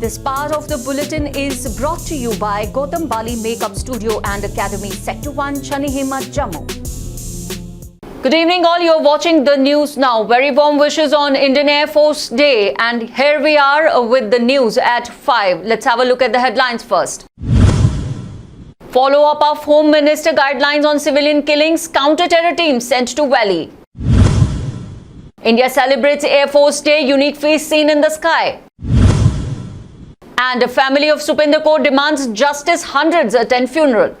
This part of the bulletin is brought to you by Gautam Bali Makeup Studio and Academy, Sector 1, Chanihima, Jammu. Good evening all, you're watching the news now. Very warm wishes on Indian Air Force Day, and here we are with the news at 5. Let's have a look at the headlines first. Follow-up of Home Minister guidelines on civilian killings, counter-terror team sent to Valley. India celebrates Air Force Day, unique face seen in the sky. And a family of Supinder Kaur demands justice, hundreds attend funeral.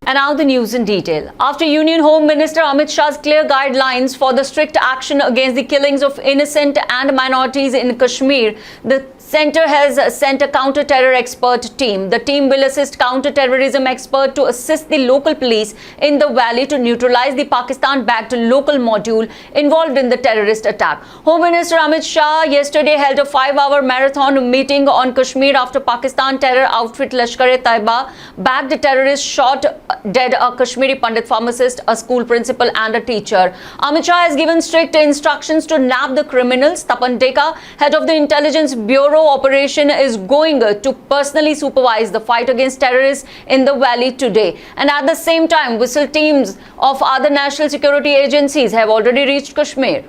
And now the news in detail. After Union Home Minister Amit Shah's clear guidelines for the strict action against the killings of innocent and minorities in Kashmir, the Centre has sent a counter-terror expert team. The team will assist counter-terrorism expert to assist the local police in the valley to neutralize the Pakistan-backed local module involved in the terrorist attack. Home Minister Amit Shah yesterday held a 5-hour marathon meeting on Kashmir after Pakistan terror outfit Lashkar-e-Taiba backed terrorists shot dead a Kashmiri Pandit pharmacist, a school principal and a teacher. Amit Shah has given strict instructions to nab the criminals. Tapan Deka, head of the Intelligence Bureau operation, is going to personally supervise the fight against terrorists in the valley today. And at the same time, whistle teams of other national security agencies have already reached Kashmir.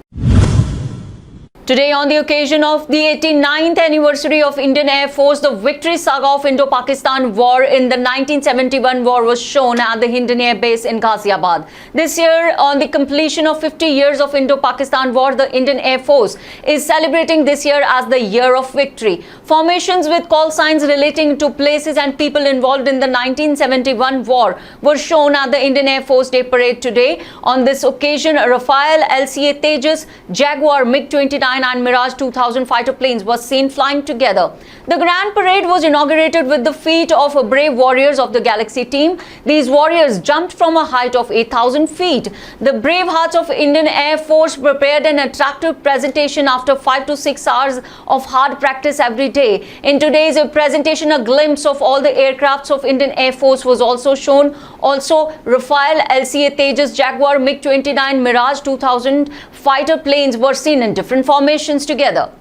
Today, on the occasion of the 89th anniversary of Indian Air Force, the victory saga of Indo-Pakistan War in the 1971 war was shown at the Hindon Air Base in Ghaziabad. This year, on the completion of 50 years of Indo-Pakistan War, the Indian Air Force is celebrating this year as the Year of Victory. Formations with call signs relating to places and people involved in the 1971 war were shown at the Indian Air Force Day Parade today. On this occasion, Rafale, LCA Tejas, Jaguar, MiG-29 and Mirage 2000 fighter planes were seen flying together. The Grand Parade was inaugurated with the feat of brave warriors of the Galaxy team. These warriors jumped from a height of 8,000 feet. The brave hearts of Indian Air Force prepared an attractive presentation after 5 to 6 hours of hard practice every day. In today's presentation, a glimpse of all the aircrafts of Indian Air Force was also shown. Also, Rafale, LCA Tejas, Jaguar, MiG-29, Mirage 2000 fighter planes were seen in different formations together.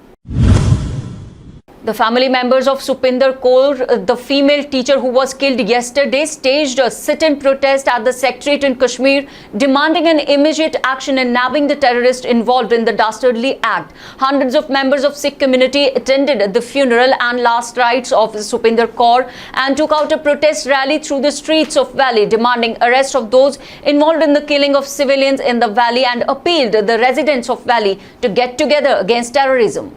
The family members of Supinder Kaur, the female teacher who was killed yesterday, staged a sit-in protest at the Secretariat in Kashmir, demanding an immediate action in nabbing the terrorists involved in the dastardly act. Hundreds of members of Sikh community attended the funeral and last rites of Supinder Kaur and took out a protest rally through the streets of Valley, demanding arrest of those involved in the killing of civilians in the Valley, and appealed the residents of Valley to get together against terrorism.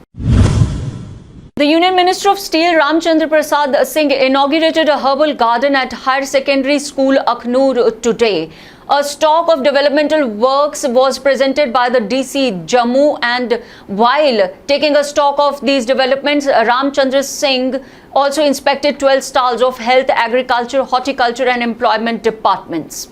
The Union Minister of Steel Ramchandra Prasad Singh inaugurated a herbal garden at Higher Secondary School Aknoor today. A stalk of developmental works was presented by the DC Jammu, and while taking a stock of these developments, Ramchandra Singh also inspected 12 stalls of health, agriculture, horticulture and employment departments.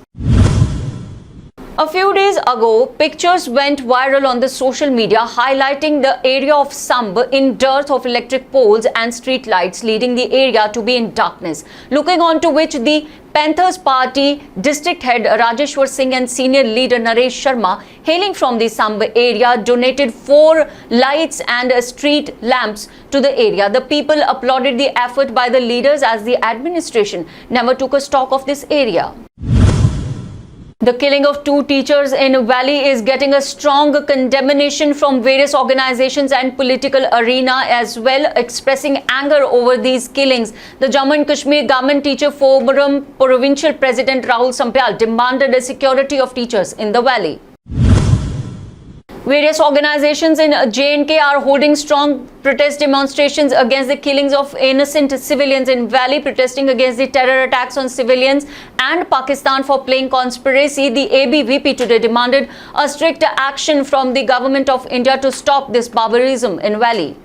A few days ago, pictures went viral on the social media highlighting the area of Samb in dearth of electric poles and street lights, leading the area to be in darkness. Looking on to which the Panthers Party district head Rajeshwar Singh and senior leader Naresh Sharma, hailing from the Samb area, donated 4 lights and street lamps to the area. The people applauded the effort by the leaders as the administration never took a stock of this area. The killing of 2 teachers in Valley is getting a strong condemnation from various organizations and political arena as well, expressing anger over these killings. The Jammu and Kashmir Government Teacher Forum Provincial President Rahul Sampial demanded the security of teachers in the Valley. Various organizations in J&K are holding strong protest demonstrations against the killings of innocent civilians in Valley, protesting against the terror attacks on civilians and Pakistan for playing conspiracy. The ABVP today demanded a strict action from the government of India to stop this barbarism in Valley.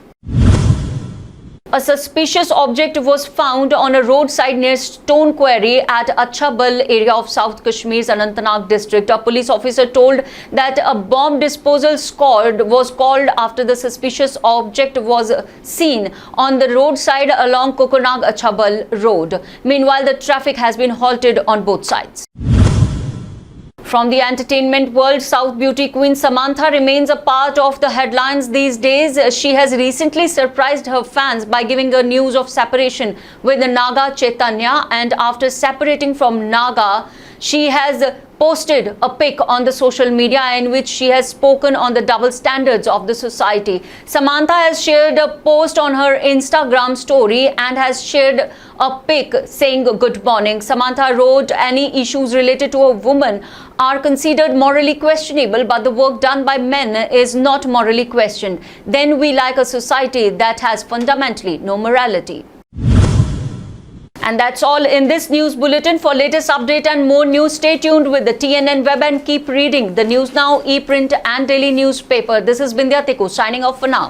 A suspicious object was found on a roadside near Stone Quarry at Achabal area of South Kashmir's Anantnag district. A police officer told that a bomb disposal squad was called after the suspicious object was seen on the roadside along Kokonag Achabal road. Meanwhile, the traffic has been halted on both sides. From the entertainment world, South beauty queen Samantha remains a part of the headlines these days. She has recently surprised her fans by giving her news of separation with Naga Chaitanya, and after separating from Naga, she has posted a pic on the social media in which she has spoken on the double standards of the society. Samantha has shared a post on her Instagram story and has shared a pic saying good morning. Samantha wrote, "Any issues related to a woman are considered morally questionable, but the work done by men is not morally questioned. Then we like a society that has fundamentally no morality." And that's all in this news bulletin. For latest update and more news, stay tuned with the TNN web and keep reading the News Now, ePrint and daily newspaper. This is Bindya Tikku signing off for now.